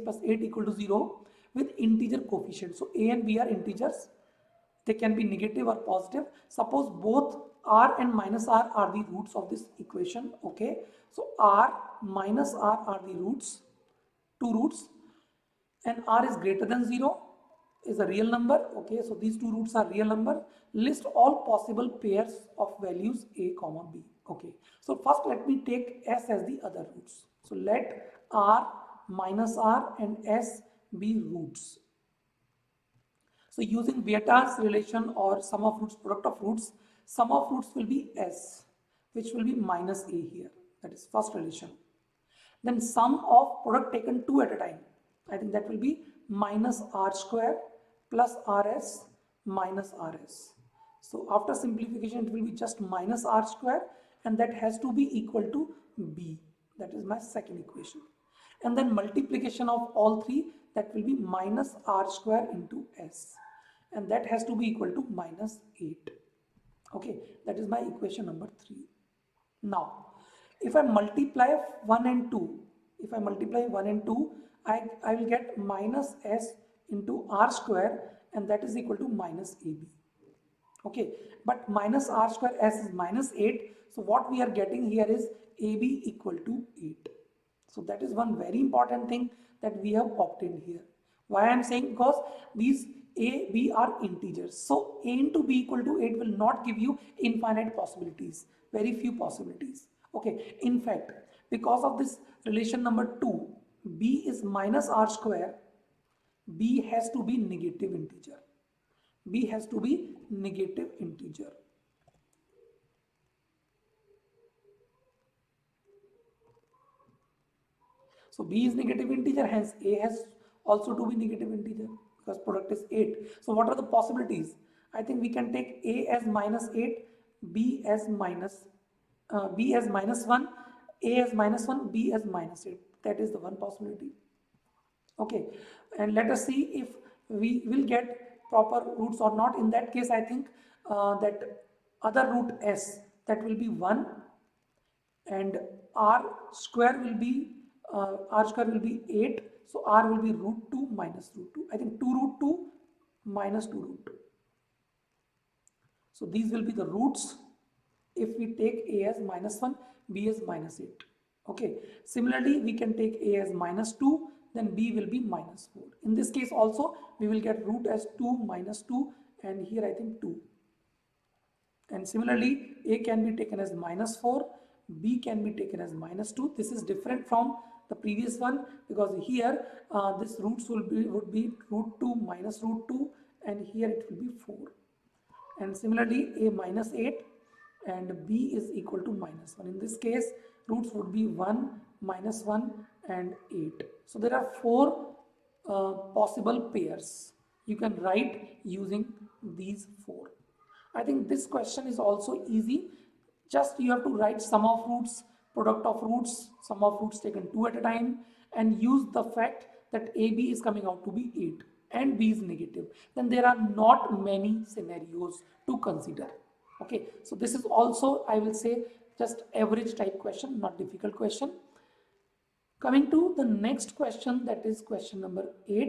plus 8 equal to 0 with integer coefficient. So a and b are integers. They can be negative or positive. Suppose both r and minus r are the roots of this equation. Okay, so r minus r are the roots, two roots, and r is greater than 0 is a real number. Okay, so these two roots are real number. List all possible pairs of values a comma b. Okay, so first let me take s as the other roots. So let r minus r and s be roots. So using Vieta's relation or sum of roots, product of roots, sum of roots will be s, which will be minus a here. That is first relation. Then sum of product taken two at a time. I think that will be minus r square plus rs minus rs. So after simplification, it will be just minus r square, and that has to be equal to b. That is my second equation. And then multiplication of all three, that will be minus r square into s, and that has to be equal to minus 8. Okay, that is my equation number 3. Now if I multiply 1 and 2, if I multiply 1 and 2, I will get minus s into r square, and that is equal to minus ab. Okay, but minus r square s is minus 8, so what we are getting here is ab equal to 8. So that is one very important thing that we have obtained here. Why I am saying? Because these a, b are integers. So a into b equal to 8 will not give you infinite possibilities, very few possibilities. Okay, in fact, because of this relation number 2, b is minus r square, b has to be negative integer. B has to be negative integer. So b is negative integer, hence a has also to be negative integer because product is 8. So what are the possibilities? I think we can take a as minus 8, b as minus 1, a as minus 1, b as minus 8. That is the one possibility. Okay, and let us see if we will get proper roots or not. In that case, I think that other root s, that will be 1, and r square will be 8, so r will be root 2 minus root 2. I think 2 root 2 minus 2 root 2. So these will be the roots if we take a as minus 1, b as minus 8. Okay, similarly we can take a as minus 2, then b will be minus 4. In this case also we will get root as 2 minus 2, and here I think 2. And similarly a can be taken as minus 4, b can be taken as minus 2. This is different from the previous one because here this roots would be root 2 minus root 2, and here it will be 4. And similarly a minus 8 and b is equal to minus 1. In this case roots would be 1, minus 1 and 8. So there are 4 possible pairs you can write using these 4. I think this question is also easy. Just you have to write sum of roots, product of roots, sum of roots taken 2 at a time, and use the fact that AB is coming out to be 8 and B is negative. Then there are not many scenarios to consider. Okay, so this is also, I will say, just average type question, not difficult question. Coming to the next question, that is question number 8.